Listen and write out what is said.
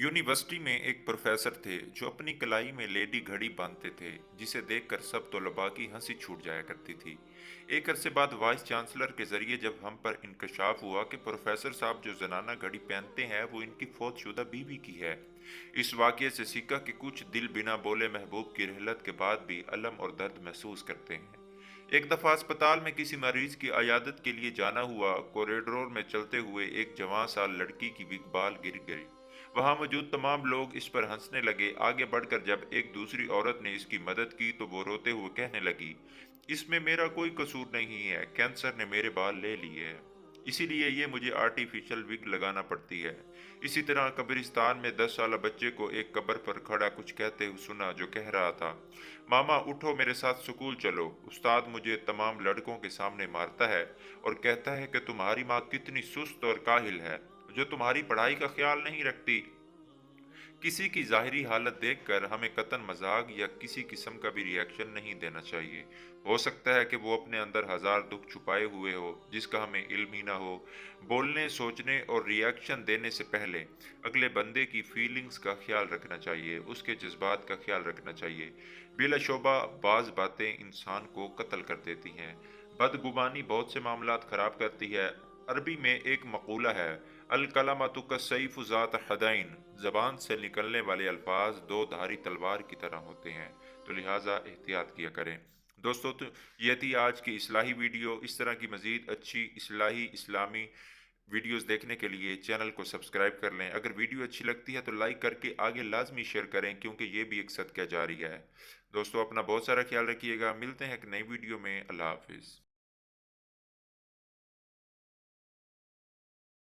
University में एक professor थे जो अपनी कलाई में लेडी घड़ी बांधते थे, जिसे देखकर सब तलबा की हंसी छूट जाया करती थी। एक अरसे बाद वाइस चांसलर के जरिए जब हम पर इंकशाफ हुआ कि प्रोफेसर साहब जो जनाना घड़ी पहनते हैं वो इनकी फौतशुदा बीवी की है। इस वाकये से सीखा कि कुछ दिल बिना बोले महबूब की रहलत के बाद भी अलम और दर्द महसूस करते हैं। एक दफा अस्पताल में किसी मरीज की अयादत के लिए जाना हुआ। कॉरिडोर में चलते हुए एक जवां साल लड़की की बिकबाल गिर गई। वहां मौजूद तमाम लोग इस पर हंसने लगे। आगे बढ़कर जब एक दूसरी औरत ने इसकी मदद की तो वो रोते हुए कहने लगी, इसमें मेरा कोई कसूर नहीं है, कैंसर ने मेरे बाल ले लिए हैं, इसीलिए ये मुझे आर्टिफिशियल विग लगाना पड़ती है। इसी तरह कब्रिस्तान में 10 साल बच्चे को एक कब्र पर खड़ा कुछ कहते हुए सुना, जो कह रहा था, मामा उठो मेरे साथ स्कूल चलो, उस्ताद मुझे तमाम लड़कों के सामने मारता है और कहता है कि तुम्हारी माँ कितनी सुस्त और काहिल है, जो तुम्हारी पढ़ाई का ख्याल नहीं रखती। किसी की ज़ाहिरी हालत देखकर हमें कतन मजाक या किसी किस्म का भी रिएक्शन नहीं देना चाहिए। हो सकता है कि वो अपने अंदर हजार दुख छुपाए हुए हो, जिसका हमें इल्म ही ना हो। बोलने, सोचने और रिएक्शन देने से पहले अगले बंदे की फीलिंग्स का ख्याल रखना चाहिए, उसके जज्बात का ख्याल रखना चाहिए। बिलाशोबा बाज बातें इंसान को कत्ल कर देती हैं। बदगुमानी बहुत से मामलात खराब करती है। अरबी में एक मकूला है, अल कलमतु कस्सैफु ज़ात हदैन, जबान से निकलने वाले अल्फाज दो धारी तलवार की तरह होते हैं, तो लिहाजा एहतियात किया करें। दोस्तों, तो ये थी आज की इस्लाही वीडियो। इस तरह की मज़ीद अच्छी इस्लाही इस्लामी वीडियोस देखने के लिए चैनल को सब्सक्राइब कर लें। अगर वीडियो अच्छी लगती है तो लाइक करके आगे लाजमी शेयर करें, क्योंकि ये भी एक सदका जारी है। दोस्तों, अपना बहुत सारा ख्याल रखिएगा। मिलते हैं एक नई वीडियो में। अल्लाह हाफिज़।